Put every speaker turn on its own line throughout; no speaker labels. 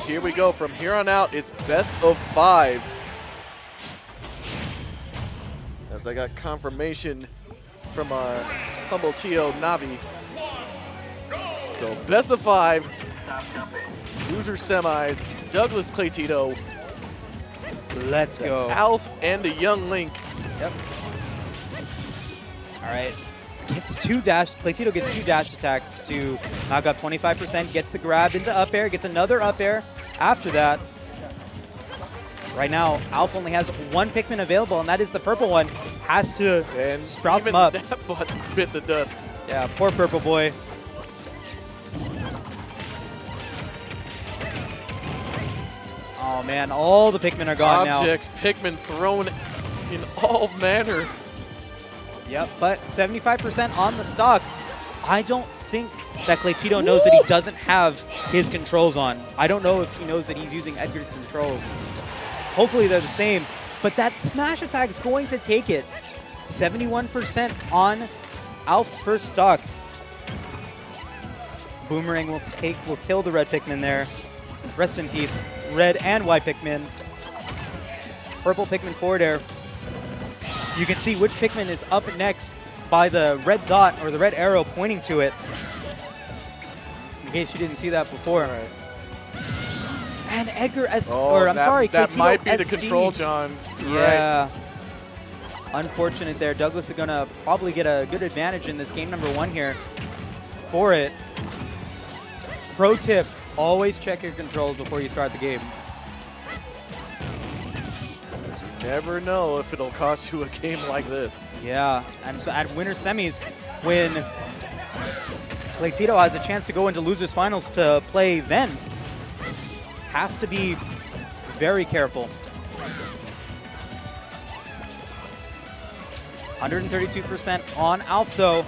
here we go. From here on out, it's best of 5s. As I got confirmation from our humble Tio Navi. So best of 5, loser semis, Dougles, Cleytito.
Let's go.
Alph and the young Link.
Yep. All right. Gets 2 dash. Cleytito gets 2 dash attacks to knock up 25%. Gets the grab into up air. Gets another up air after that. Right now, Alph only has 1 Pikmin available, and that is the purple one. Has to sprout them up.
That button bit the dust.
Yeah, poor purple boy. Oh man, all the Pikmin are gone
Objects, Pikmin thrown in all manner.
Yep, but 75% on the stock. I don't think that Cleytito knows that he doesn't have his controls on. I don't know if he knows that he's using Edgar's controls. Hopefully they're the same, but that smash attack is going to take it. 71% on Alph's first stock. Boomerang will kill the red Pikmin there. Rest in peace, red and white Pikmin. Purple Pikmin forward air. You can see which Pikmin is up next by the red dot or the red arrow pointing to it. In case you didn't see that before.
Right.
And Edgar S.
That
Cleytito
might be
SD.
the control, Johns.
Yeah. Right. Unfortunate there. Douglas is going to probably get a good advantage in this game number 1 here for it. Pro tip, always check your controls before you start the game.
Never know if it'll cost you a game like this.
Yeah, and so at winner semis, when Cleytito has a chance to go into losers finals to play then, has to be very careful. 132% on Alph though.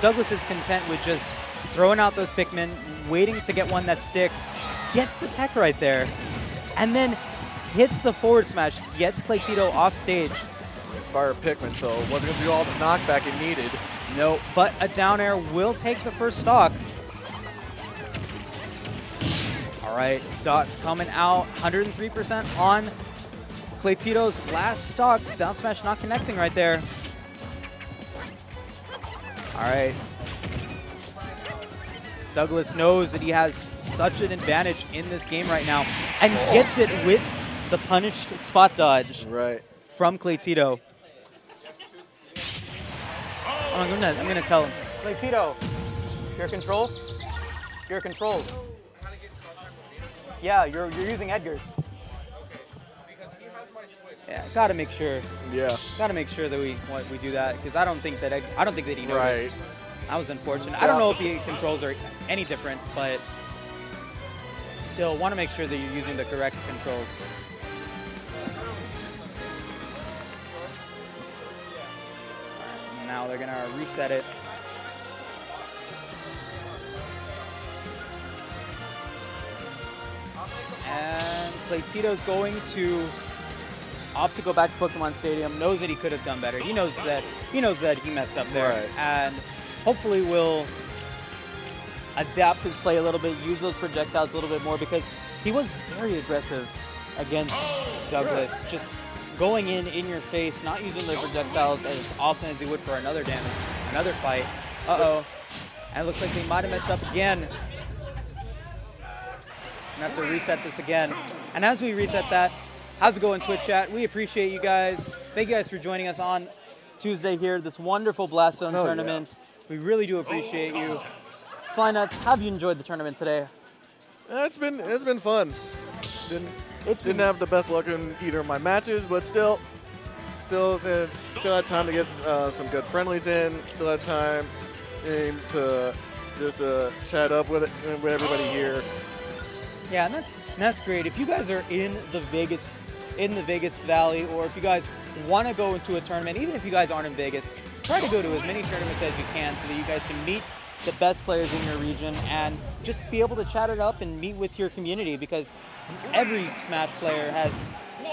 Douglas is content with just throwing out those Pikmin, waiting to get one that sticks, gets the tech right there, and then hits the forward smash, gets Cleytito off stage.
It's fire Pikmin, so it wasn't going to do all the knockback it needed.
No, but a down air will take the first stock. All right, dots coming out, 103% on Cleytito's last stock. Down smash not connecting right there. All right. Douglas knows that he has such an advantage in this game right now and gets it with the punished spot dodge from Cleytito. Oh, I'm gonna tell him. Cleytito, your controls? Your controls. Yeah, you're using Edgar's.
Because he has my Switch.
Yeah, gotta make sure.
Yeah.
Gotta make sure that we do that because I don't think that he noticed.
Right.
That was unfortunate. I don't know if the controls are any different, but still want to make sure that you're using the correct controls. Right, now they're gonna reset it. And Cleytito's going to opt to go back to Pokemon Stadium. Knows that he could have done better. He knows that he messed up there,
Right.
and hopefully will adapt his play a little bit, use those projectiles a little bit more because he was very aggressive against Douglas, just going in your face, not using the projectiles as often as he would for another fight. Uh-oh. And it looks like they might have messed up again. Gonna have to reset this again. And as we reset that, how's it going, Twitch chat? We appreciate you guys. Thank you guys for joining us on Tuesday here, this wonderful Blastzone tournament. Yeah. We really do appreciate you. Sly Nuts, how have you enjoyed the tournament today?
It's been fun. Didn't have the best luck in either of my matches, but still had time to get some good friendlies in. Still had time to just chat up with everybody here.
Yeah, and that's great. If you guys are in the Vegas Valley, or if you guys want to go into a tournament, even if you guys aren't in Vegas, try to go to as many tournaments as you can so that you guys can meet the best players in your region and just be able to chat it up and meet with your community, because every Smash player has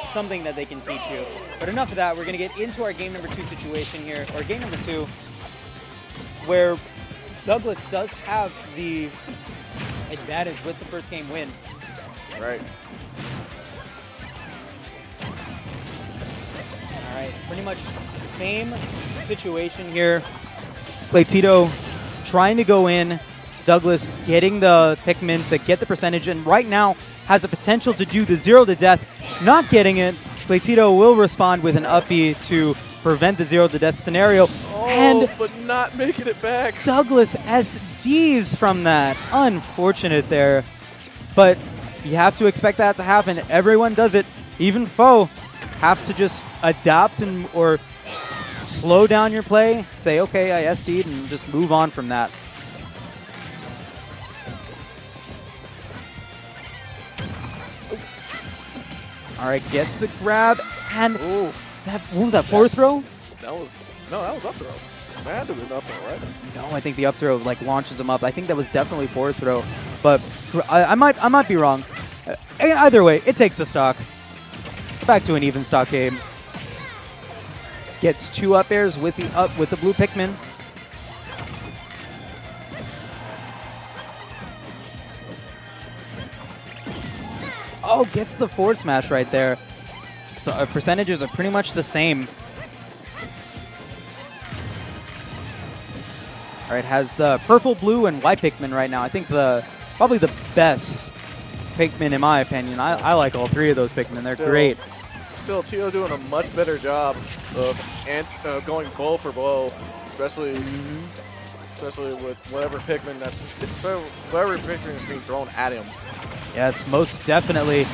something that they can teach you. But enough of that, we're going to get into our game number 2 situation here, or game number 2, where Douglas does have the advantage with the first game win.
Right.
All right, pretty much the same situation here. Cleytito trying to go in. Douglas getting the Pikmin to get the percentage, and right now has the potential to do the 0 to death. Not getting it. Cleytito will respond with an up B to prevent the 0 to death scenario.
Oh,
and
but not making it back.
Douglas SDs from that. Unfortunate there. But you have to expect that to happen. Everyone does it. Even foe have to just adapt and or slow down your play. Say, okay, I SD'd, and just move on from that. All right, gets the grab, and that, what was that, forward throw?
That was up throw. That had to have been up throw, right?
No, I think the up throw like launches him up. I think that was definitely forward throw, but I might be wrong. Either way, it takes the stock. Back to an even stock game. Gets 2 up airs with the blue Pikmin. Oh, gets the forward smash right there. Percentages are pretty much the same. All right, has the purple, blue, and white Pikmin right now. I think probably the best Pikmin in my opinion. I like all 3 of those Pikmin. They're great.
Still, Tito doing a much better job of going blow for blow, especially with whatever Pikmin is being thrown at him.
Yes, most definitely.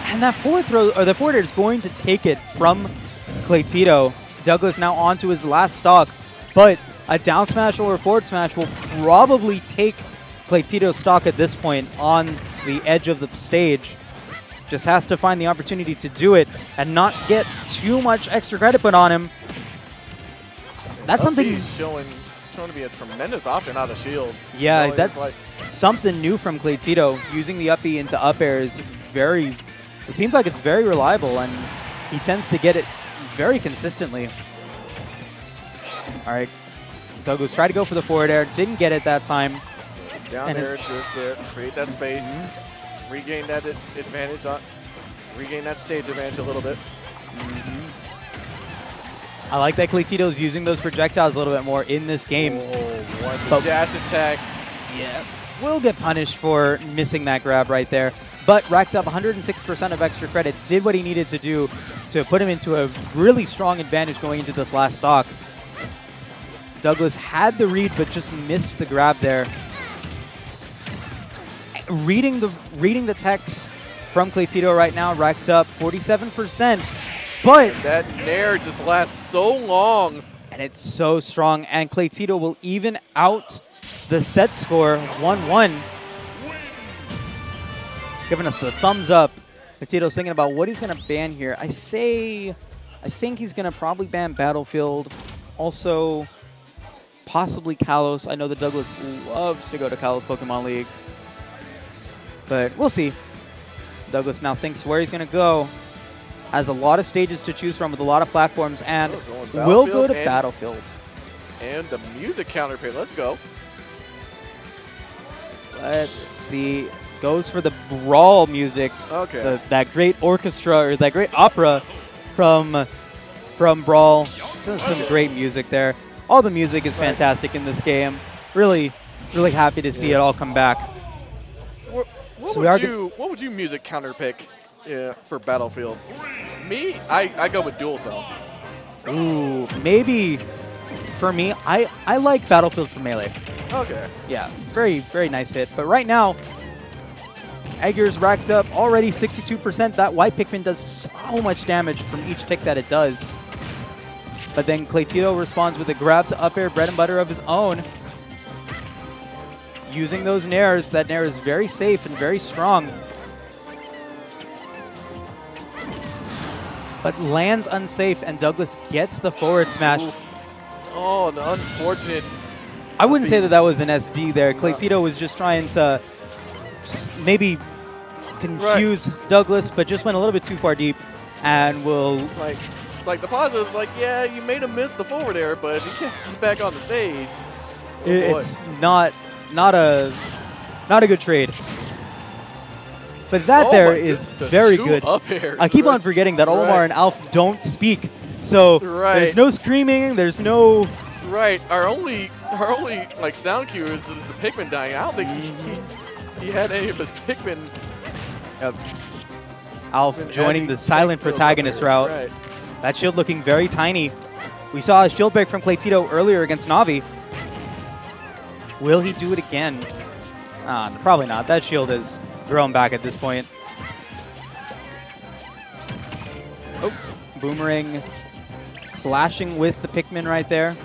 And that forward throw, or the forward air is going to take it from Cleytito. Douglas now onto his last stock, but a down smash or a forward smash will probably take Cleytito's stock at this point on the edge of the stage. Just has to find the opportunity to do it and not get too much extra credit put on him. That's something
he's showing to be a tremendous option out of shield.
Yeah, that's something new from Cleytito. Using the up B into up air is it seems like it's very reliable, and he tends to get it very consistently. All right, Douglas tried to go for the forward air, didn't get it that time.
Down and there just to create that space, regain that advantage, regain that stage advantage a little bit.
I like that Cleytito's using those projectiles a little bit more in this game.
But dash attack.
Yeah, will get punished for missing that grab right there. But racked up 106% of extra credit, did what he needed to do to put him into a really strong advantage going into this last stock. Douglas had the read, but just missed the grab there. Reading the text from Cleytito right now, racked up 47%. But
that nair just lasts so long.
And it's so strong. And Cleytito will even out the set score 1-1. Giving us the thumbs up. Cleytito's thinking about what he's going to ban here. I think he's going to probably ban Battlefield. Also, possibly Kalos. I know that Douglas loves to go to Kalos Pokemon League. But we'll see. Douglas now thinks where he's going to go. Has a lot of stages to choose from with a lot of platforms, and will go to Battlefield.
And the music counterpart. Let's go.
Let's see. Goes for the Brawl music.
Okay.
That great orchestra, or that great opera from Brawl. Just some great music there. All the music is fantastic in this game. Really, really happy to see it all come back.
What would you music counterpick for Battlefield? Me, I go with Dual Cell.
Ooh, maybe for me, I like Battlefield for Melee.
Okay.
Yeah, very, very nice hit. But right now, Egger's racked up already 62%. That white Pikmin does so much damage from each tick that it does. But then Cleytito responds with a grab to up air, bread and butter of his own. Using those nairs, that nair is very safe and very strong. But lands unsafe, and Douglas gets the forward smash.
Oh, an unfortunate.
I wouldn't say that was an SD there. Cleytito was just trying to maybe confuse Douglas, but just went a little bit too far deep, and will
it's like the positives. Like, yeah, you made him miss the forward air, but if you can't get back on the stage,
it's not a Not a good trade. But that there is very good.
Up airs.
I keep on forgetting that Olimar and Alph don't speak. So there's no screaming, there's no...
Right. Our only like sound cue is the Pikmin dying. I don't think he had any of his Pikmin.
Yep. Alph joining the silent protagonist route.
Right.
That shield looking very tiny. We saw a shield break from Cleytito earlier against Navi. Will he do it again? Probably not. That shield is grown back at this point. Oh, Boomerang clashing with the Pikmin right there.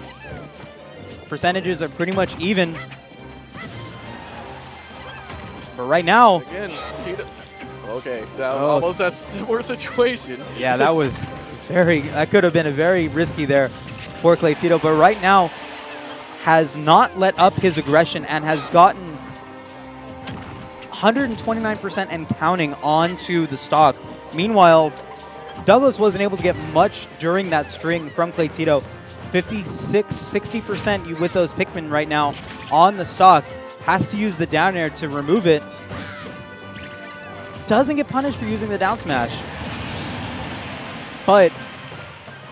Percentages are pretty much even. But right now...
Again, okay, almost that similar situation.
Yeah, that was that could have been a very risky there for Cleytito. But right now, has not let up his aggression and has gotten 129% and counting onto the stock. Meanwhile, Douglas wasn't able to get much during that string from Cleytito. 56, 60% with those Pikmin right now on the stock. Has to use the down air to remove it. Doesn't get punished for using the down smash, but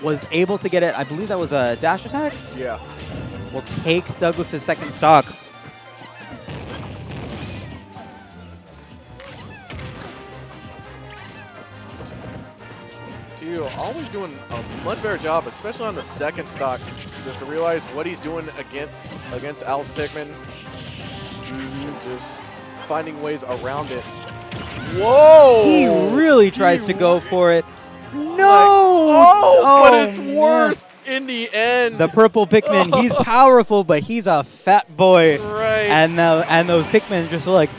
was able to get it. I believe that was a dash attack?
Yeah.
Will take Douglas's second stock.
Always doing a much better job, especially on the second stock, just to realize what he's doing against Alph's Pikmin. Just finding ways around it. Whoa!
He really tries to go for it. No!
But it's worth in the end.
The purple Pikmin, he's powerful, but he's a fat boy.
Right.
And those Pikmin just were like,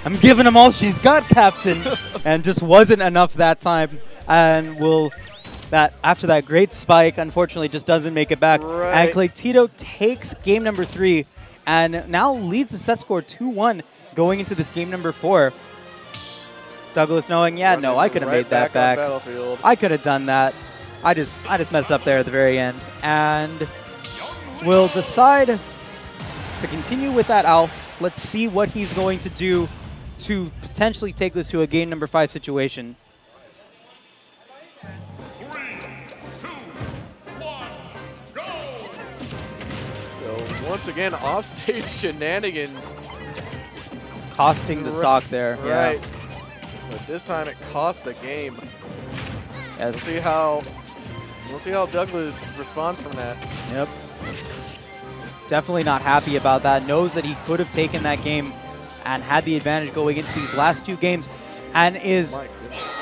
I'm giving him all she's got, Captain. And just wasn't enough that time. And after that great spike, unfortunately, just doesn't make it back.
Right.
And Cleytito takes game number 3 and now leads the set score 2-1 going into this game number 4. Douglas knowing, no, I could have made that back. I could have done that. I just messed up there at the very end. And we'll decide to continue with that Alph. Let's see what he's going to do to potentially take this to a game number 5 situation.
Once again, offstage shenanigans.
Costing the stock there.
Right.
Yeah.
But this time it cost the game.
Yes.
We'll see how Douglas responds from that.
Yep. Definitely not happy about that. Knows that he could have taken that game and had the advantage going into these last 2 games and is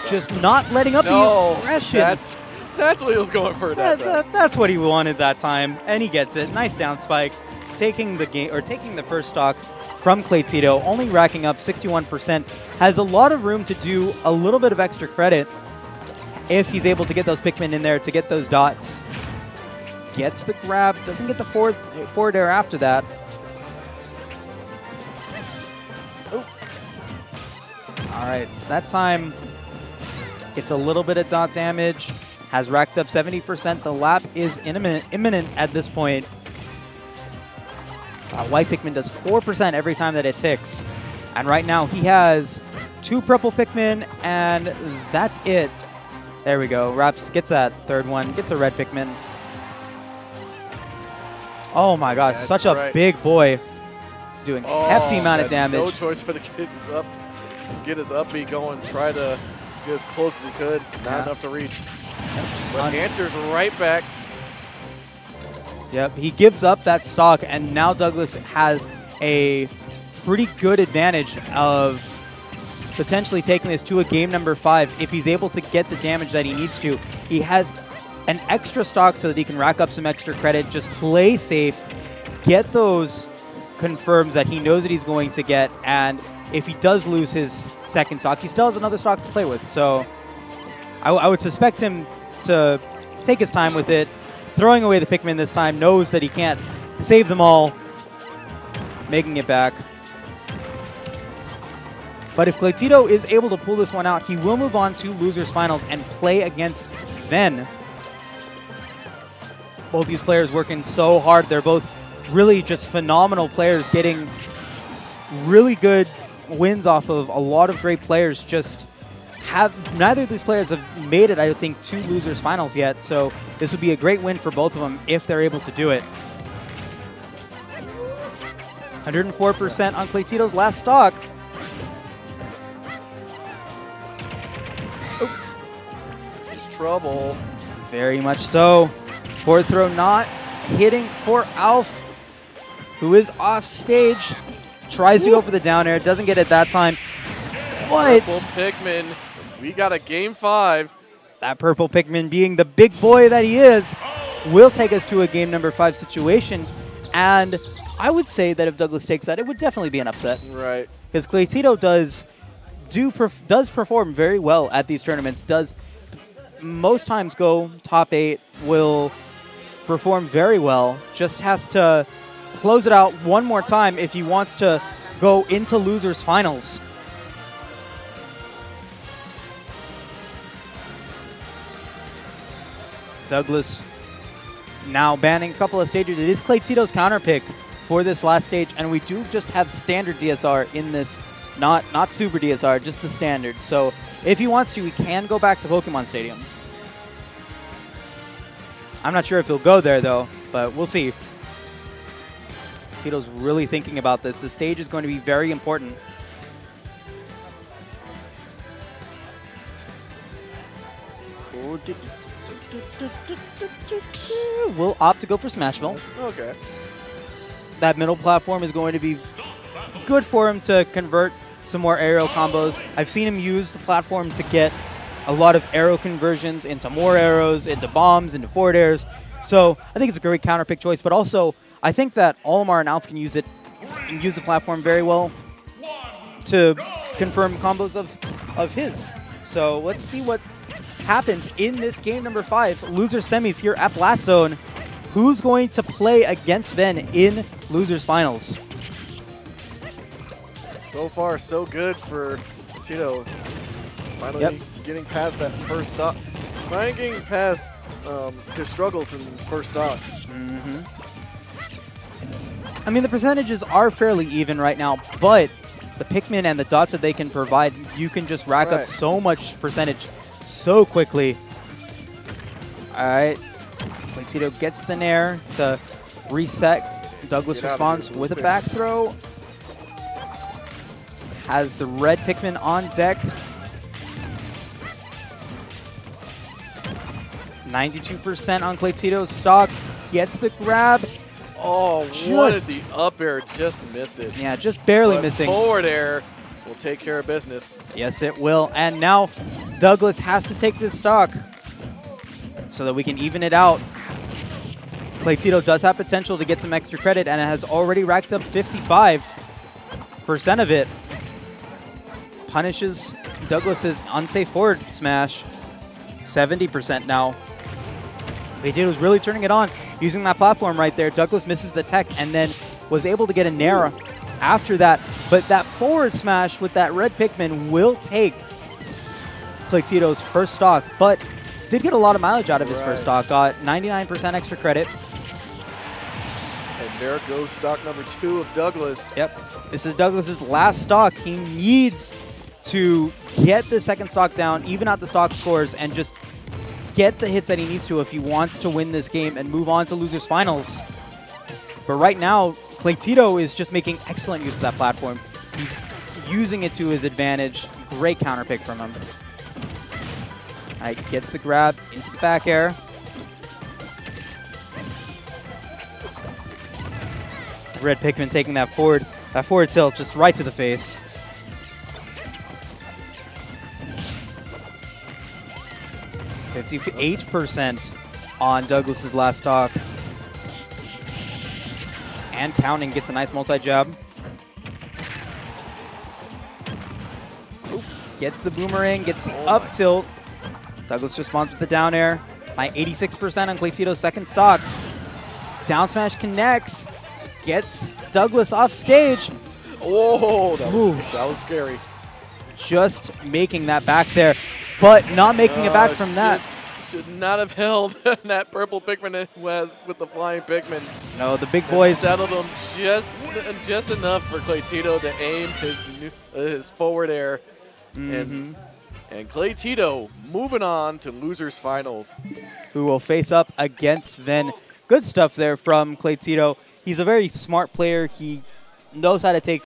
just not letting up the aggression.
That's what he was going for that time.
That's what he wanted that time, and he gets it. Nice down spike, taking the first stock from Cleytito, only racking up 61%. Has a lot of room to do a little bit of extra credit if he's able to get those Pikmin in there to get those dots. Gets the grab, doesn't get the forward air after that. Oh. All right, that time gets a little bit of dot damage. Has racked up 70%. The lap is imminent at this point. White Pikmin does 4% every time that it ticks. And right now he has 2 purple Pikmin, and that's it. There we go. Raps gets that third one. Gets a red Pikmin. Oh my gosh, such a big boy. Doing hefty amount of damage.
No choice but to get his up beat going. Try to get as close as he could. Not enough to reach. But answers right back.
Yep, he gives up that stock, and now Douglas has a pretty good advantage of potentially taking this to a game number 5 if he's able to get the damage that he needs to. He has an extra stock so that he can rack up some extra credit, just play safe, get those confirms that he knows that he's going to get, and if he does lose his second stock, he still has another stock to play with. So I would suspect him to take his time with it, throwing away the Pikmin this time, knows that he can't save them all, making it back. But if Cleytito is able to pull this one out, he will move on to Losers Finals and play against Ven. Both these players working so hard. They're both really just phenomenal players, getting really good wins off of a lot of great players. Just have neither of these players have made it, I think, to losers finals yet. So this would be a great win for both of them if they're able to do it. 104% on Cleytito's last stock.
This is trouble.
Very much so. Fourth throw not hitting for Alph, who is off stage. Tries to go for the down air, doesn't get it that time. But
Purple Pikmin, we got a game 5.
that purple Pikmin, being the big boy that he is, will take us to a game number 5 situation. And I would say that if Dougles takes that, it would definitely be an upset.
Right.
Because Cleytito does perform very well at these tournaments. Does most times go top 8, will perform very well. Just has to close it out one more time if he wants to go into losers finals. Dougles now banning a couple of stages. It is Cleytito's counter pick for this last stage, and we do just have standard DSR in this, not super DSR, just the standard. So if he wants to, he can go back to Pokemon Stadium. I'm not sure if he'll go there though, but we'll see. Cleytito's really thinking about this. The stage is going to be very important. We'll opt to go for Smashville.
Okay.
That middle platform is going to be good for him to convert some more aerial combos. I've seen him use the platform to get a lot of arrow conversions into more arrows, into bombs, into forward airs. So I think it's a great counter pick choice, but also I think that Olimar and Alph can use it and use the platform very well to confirm combos of his. So let's see what happens in this game number 5, loser semis here at Blastzone. Who's going to play against Ven in losers finals?
So far, so good for Tito. Finally getting past that first stop. Finally getting past his struggles in first stock.
I mean, the percentages are fairly even right now, but the Pikmin and the dots that they can provide, you can just rack up so much percentage so quickly. All right. Cleytito gets the nair to reset. Dougles responds with a back throw. Has the red Pikmin on deck. 92% on Cleytito's stock. Gets the grab.
Oh, what is the up air? Just missed it.
Yeah, just barely missing.
Forward air will take care of business.
Yes, it will. And now Dougles has to take this stock so that we can even it out. Cleytito does have potential to get some extra credit, and it has already racked up 55% of it. Punishes Douglas's unsafe forward smash. 70% now. Cleytito's really turning it on, using that platform right there. Dougles misses the tech and then was able to get a nair after that. But that forward smash with that red Pikmin will take Cleytito's first stock, but did get a lot of mileage out of his first stock. Got 99% extra credit.
And there goes stock number 2 of Dougles.
Yep. This is Douglas's last stock. He needs to get the second stock down, even out the stock scores, and just get the hits that he needs to if he wants to win this game and move on to losers finals. But right now, Cleytito is just making excellent use of that platform. He's using it to his advantage. Great counter pick from him. All right, gets the grab into the back air. Red Pikmin taking that forward tilt just right to the face. %58 on Douglas's last stock. And counting, gets a nice multi-jab. Gets the boomerang, gets the up tilt. Dougles responds with the down air. By 86% on Cleytito's second stock. Down smash connects. Gets Dougles off stage.
Whoa, that was scary.
Just making that back there, but not making it back from that.
should not have held that purple Pikmin was with the flying Pikmin.
No, the big boys
settled him just enough for Cleytito to aim his forward air. And Cleytito moving on to losers finals.
Who will face up against Ven. Good stuff there from Cleytito. He's a very smart player. He knows how to take